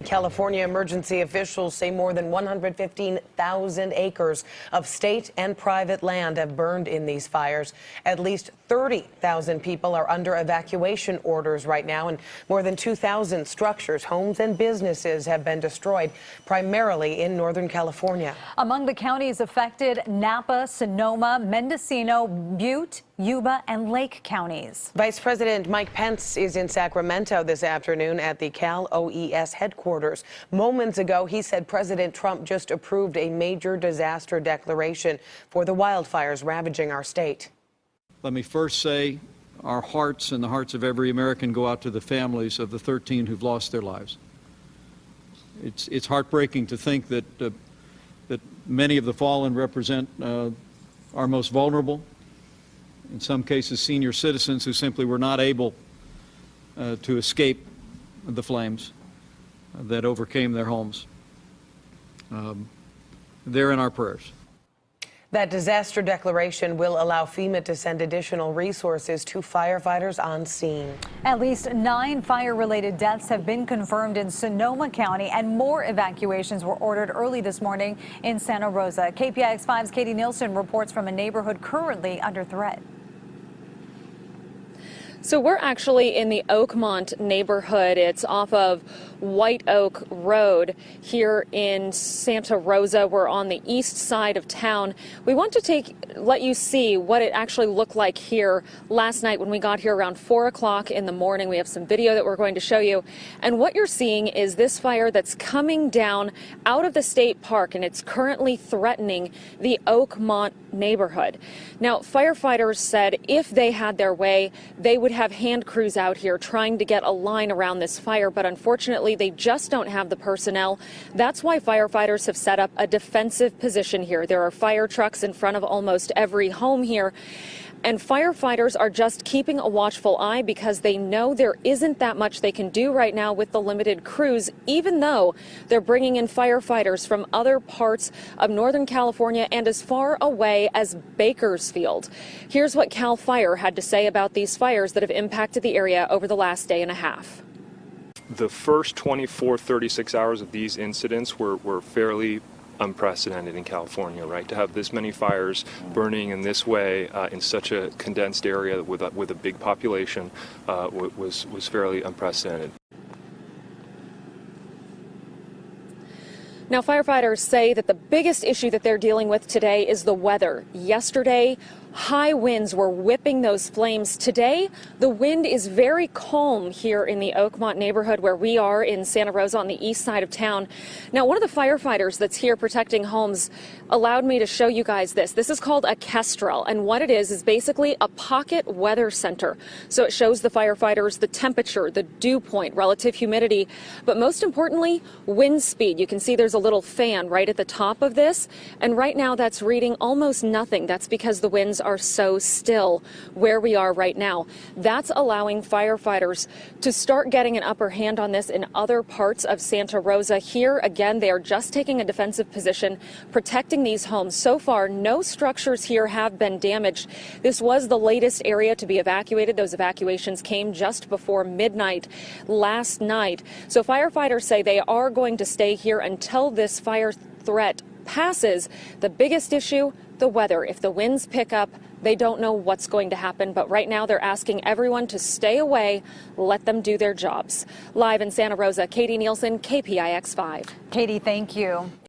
California emergency officials say more than 115,000 acres of state and private land have burned in these fires. At least 30,000 people are under evacuation orders right now, and more than 2,000 structures, homes, and businesses have been destroyed, primarily in Northern California. Among the counties affected, Napa, Sonoma, Mendocino, Butte, Yuba, and Lake counties. Vice President Mike Pence is in Sacramento this afternoon at the Cal OES headquarters. Moments ago, he said President Trump just approved a major disaster declaration for the wildfires ravaging our state. Let me first say our hearts and the hearts of every American go out to the families of the 13 who've lost their lives. It's heartbreaking to think that that many of the fallen represent our most vulnerable, in some cases senior citizens who simply were not able to escape the flames that overcame their homes. They're in our prayers. That disaster declaration will allow FEMA to send additional resources to firefighters on scene. At least 9 fire-related deaths have been confirmed in Sonoma County, and more evacuations were ordered early this morning in Santa Rosa. KPIX5's Katie Nielsen reports from a neighborhood currently under threat. So we're actually in the Oakmont neighborhood. It's off of White Oak Road here in Santa Rosa. We're on the east side of town. We want to let you see what it actually looked like here last night when we got here around 4 o'clock in the morning. We have some video that we're going to show you. And what you're seeing is this fire that's coming down out of the state park, and it's currently threatening the Oakmont neighborhood. Now, firefighters said if they had their way, they would have hand crews out here trying to get a line around this fire, but unfortunately they just don't have the personnel. That's why firefighters have set up a defensive position here. There are fire trucks in front of almost every home here, and firefighters are just keeping a watchful eye because they know there isn't that much they can do right now with the limited crews, even though they're bringing in firefighters from other parts of Northern California and as far away as Bakersfield. Here's what Cal Fire had to say about these fires that have impacted the area over the last day and a half. The first 36 hours of these incidents were fairly unprecedented in California, right? To have this many fires burning in this way in such a condensed area with a big population was fairly unprecedented. Now, firefighters say that the biggest issue that they're dealing with today is the weather. Yesterday, high winds were whipping those flames. Today, the wind is very calm here in the Oakmont neighborhood where we are in Santa Rosa on the east side of town. Now, one of the firefighters that's here protecting homes allowed me to show you guys this. This is called a kestrel, and what it is basically a pocket weather center. So it shows the firefighters the temperature, the dew point, relative humidity, but most importantly, wind speed. You can see there's a little fan right at the top of this, and right now that's reading almost nothing. That's because the winds are so still where we are right now. That's allowing firefighters to start getting an upper hand on this in other parts of Santa Rosa. Here again, they are just taking a defensive position, protecting these homes. So far, no structures here have been damaged. This was the latest area to be evacuated. Those evacuations came just before midnight last night. So firefighters say they are going to stay here until this fire threat passes. The biggest issue, the weather. If the winds pick up, they don't know what's going to happen, but right now they're asking everyone to stay away, let them do their jobs. Live in Santa Rosa, Katie Nielsen, KPIX 5. Katie, thank you.